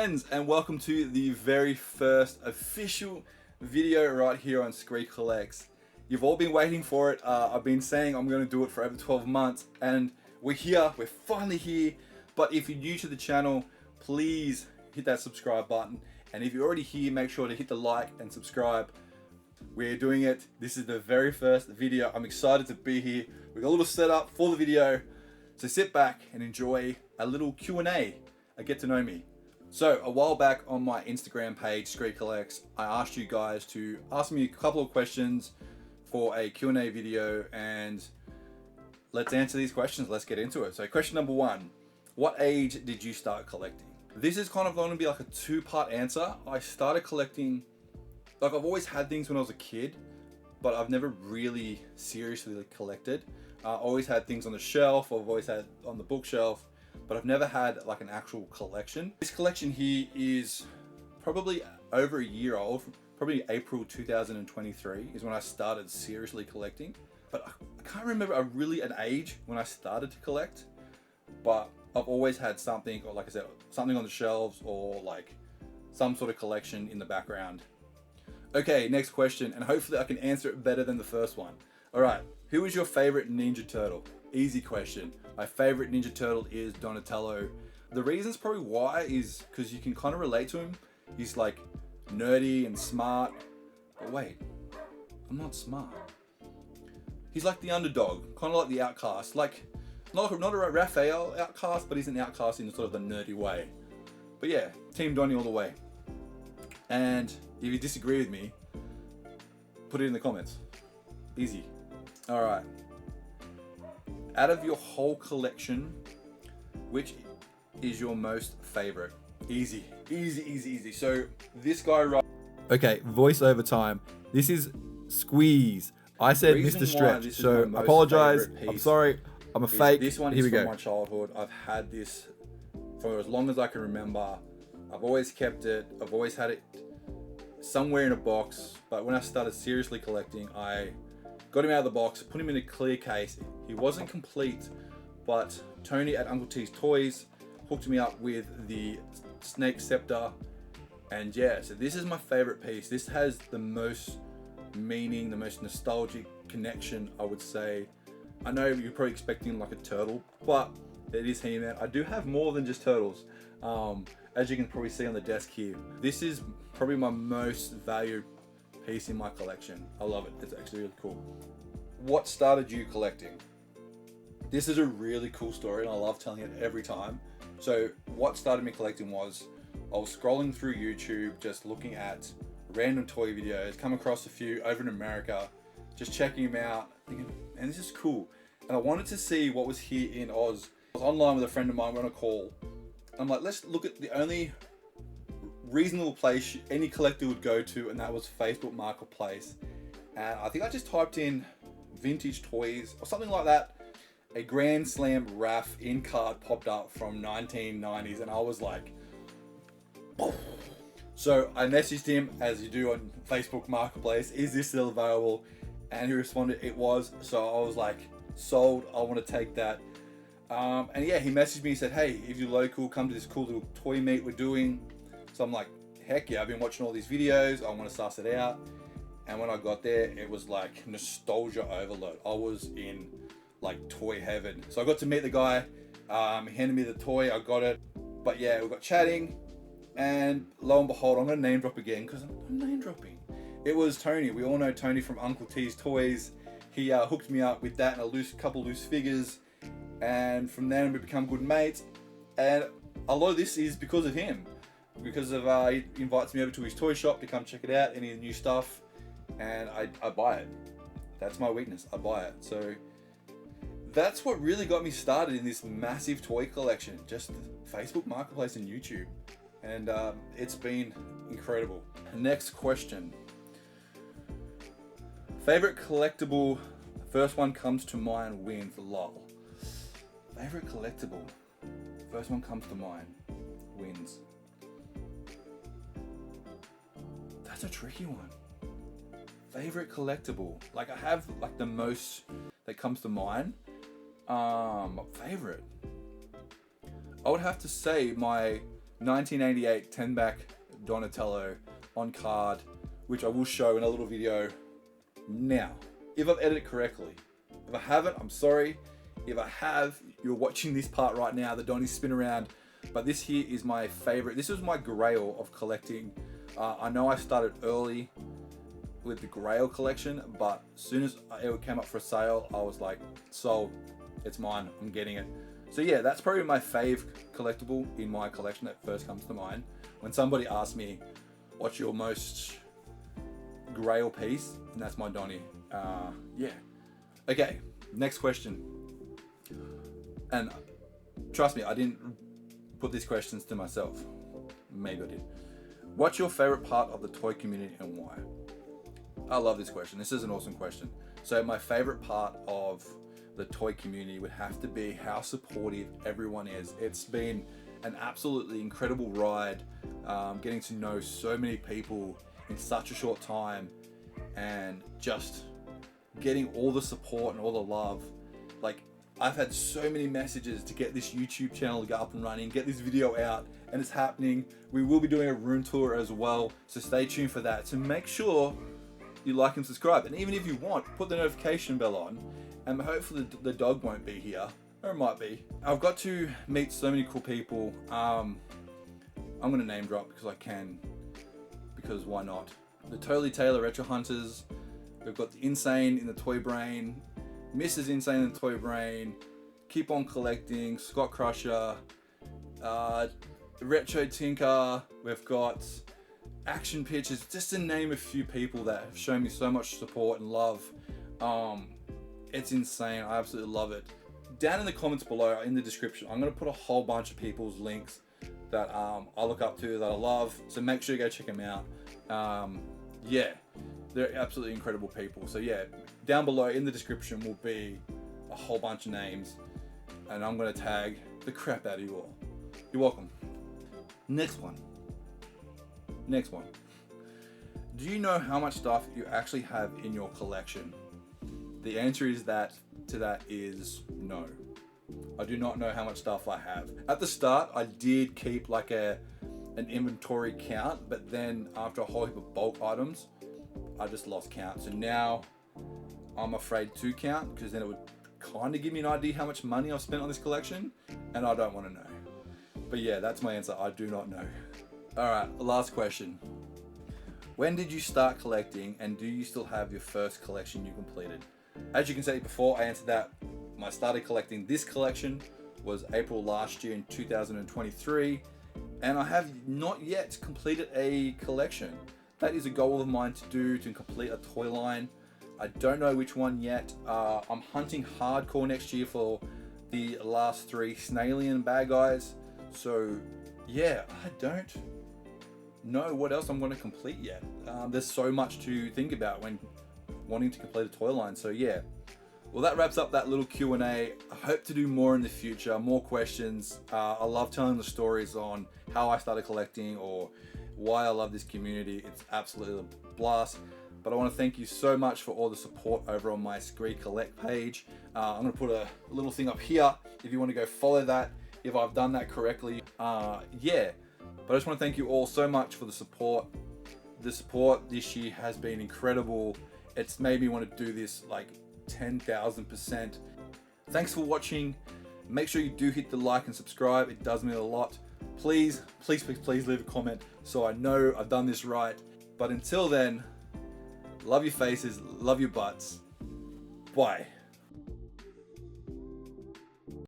friends, and welcome to the very first official video right here on SkreeCollects. You've all been waiting for it. I've been saying I'm going to do it for over 12 months, and we're here. We're finally here. But if you're new to the channel, please hit that subscribe button. And if you're already here, make sure to hit the like and subscribe. We're doing it. This is the very first video. I'm excited to be here. We got a little setup for the video. So sit back and enjoy a little Q&A, a get to know me. So a while back on my Instagram page, SkreeCollects, I asked you guys to ask me a couple of questions for a Q&A video, and let's answer these questions. Let's get into it. So question number one, what age did you start collecting? This is kind of going to be like a two-part answer. I started collecting, like I've always had things when I was a kid, but I've never really seriously collected. I always had things on the shelf, I've always had on the bookshelf, but I've never had like an actual collection. This collection here is probably over a year old. Probably April 2023 is when I started seriously collecting. But I can't remember an age when I started to collect, but I've always had something, or like I said, something on the shelves, or like some sort of collection in the background. Okay, next question, and hopefully I can answer it better than the first one. All right, who is your favorite Ninja Turtle? Easy question. My favorite Ninja Turtle is Donatello. The reasons probably why is because you can kind of relate to him. He's like nerdy and smart. But wait, I'm not smart. He's like the underdog, kind of like the outcast. Like, not a Raphael outcast, but he's an outcast in sort of the nerdy way. But yeah, Team Donnie all the way. And if you disagree with me, put it in the comments. Easy. All right. Out of your whole collection, which is your most favorite? Easy, easy, easy, easy. So this guy right. Okay, voiceover time. This is Squeeze. I said Mr. Stretch, so I apologize. I'm sorry. I'm a fake. This one Here is we from go. my childhood. I've had this for as long as I can remember. I've always kept it. I've always had it somewhere in a box. But when I started seriously collecting, I got him out of the box, put him in a clear case. He wasn't complete, but Tony at Uncle T's Toys hooked me up with the Snake Scepter. And yeah, so this is my favorite piece. This has the most meaning, the most nostalgic connection, I would say. I know you're probably expecting like a turtle, but it is He-Man. I do have more than just turtles. As you can probably see on the desk here. This is probably my most valued piece in my collection. I love it. It's actually really cool. What started you collecting? This is a really cool story, and I love telling it every time. So what started me collecting was I was scrolling through YouTube, just looking at random toy videos, come across a few over in America, just checking them out, thinking, man, this is cool. And I wanted to see what was here in Oz. I was online with a friend of mine, we're on a call. I'm like, let's look at the only reasonable place any collector would go to, and that was Facebook Marketplace. And I think I just typed in vintage toys or something like that. A Grand Slam RAF in card popped up from 1990s, and I was like, oh. So I messaged him, as you do on Facebook Marketplace, is this still available? And he responded, it was. So I was like, sold, I want to take that. And yeah, he messaged me, he said, hey, if you're local, come to this cool little toy meet we're doing. So I'm like, heck yeah, I've been watching all these videos, I want to suss it out. And when I got there, it was like nostalgia overload. I was in like toy heaven. So I got to meet the guy, he handed me the toy, I got it. But yeah, we got chatting, and lo and behold, I'm gonna name drop again, because I'm name dropping. It was Tony. We all know Tony from Uncle T's Toys. He hooked me up with that and a couple loose figures. And from then we become good mates. And a lot of this is because of him. Because of he invites me over to his toy shop to come check it out, any new stuff, and I buy it. That's my weakness, I buy it. So that's what really got me started in this massive toy collection, just Facebook Marketplace and YouTube. And it's been incredible. Next question. Favorite collectible, first one comes to mind, wins, lol. Favorite collectible, first one comes to mind, wins. That's a tricky one. Favorite collectible, like I have like the most that comes to mind. Favorite, I would have to say my 1988 10-back Donatello on card, which I will show in a little video now, if I've edited it correctly. If I haven't, I'm sorry. If I have, you're watching this part right now, the Donnie's spin around. But this here is my favorite. This was my grail of collecting. I know I started early with the grail collection, but as soon as it came up for sale, I was like, sold, it's mine, I'm getting it. So yeah, that's probably my fave collectible in my collection that first comes to mind. When somebody asks me, what's your most grail piece? And that's my Donnie. Yeah. Okay, next question. And trust me, I didn't put these questions to myself. Maybe I did. What's your favorite part of the toy community and why? I love this question. This is an awesome question. So my favorite part of the toy community would have to be how supportive everyone is. It's been an absolutely incredible ride, getting to know so many people in such a short time and just getting all the support and all the love. Like, I've had so many messages to get this YouTube channel to go up and running, get this video out, and it's happening. We will be doing a room tour as well, so stay tuned for that. So make sure you like and subscribe, and even if you want, put the notification bell on, and hopefully the dog won't be here, or it might be. I've got to meet so many cool people. I'm gonna name drop because I can, because why not? The Totally Taylor Retro Hunters, we've got the Insane in the Toy Brain, Mrs. Insane in the Toy Brain, Keep On Collecting, Scott Crusher, Retro Tinker, we've got Action Pictures, just to name a few people that have shown me so much support and love. It's insane. I absolutely love it. Down in the comments below, in the description, I'm going to put a whole bunch of people's links that I look up to, that I love. So make sure you go check them out. Yeah, they're absolutely incredible people. So yeah, down below in the description will be a whole bunch of names, and I'm going to tag the crap out of you all. You're welcome. Next one. Do you know how much stuff you actually have in your collection? The answer is to that is no. I do not know how much stuff I have. At the start, I did keep like an inventory count, but then after a whole heap of bulk items, I just lost count. So now I'm afraid to count, because then it would kind of give me an idea how much money I've spent on this collection, and I don't want to know. But yeah, that's my answer. I do not know. All right, last question. When did you start collecting, and do you still have your first collection you completed? As you can see before, I answered that. I started collecting this collection was April last year in 2023, and I have not yet completed a collection. That is a goal of mine to do, to complete a toy line. I don't know which one yet. I'm hunting hardcore next year for the last 3 Snailian bad guys. So yeah, I don't know what else I'm going to complete yet. There's so much to think about when wanting to complete a toy line. So yeah, well, that wraps up that little Q&A. I hope to do more in the future, more questions. I love telling the stories on how I started collecting or why I love this community. It's absolutely a blast. But I want to thank you so much for all the support over on my SkreeCollects page. I'm going to put a little thing up here if you want to go follow that, if I've done that correctly. Yeah, but I just want to thank you all so much for the support. The support this year has been incredible. It's made me want to do this like 10,000%. Thanks for watching. Make sure you do hit the like and subscribe. It does mean a lot. Please, please, please, please leave a comment so I know I've done this right. But until then, love your faces, love your butts. Bye.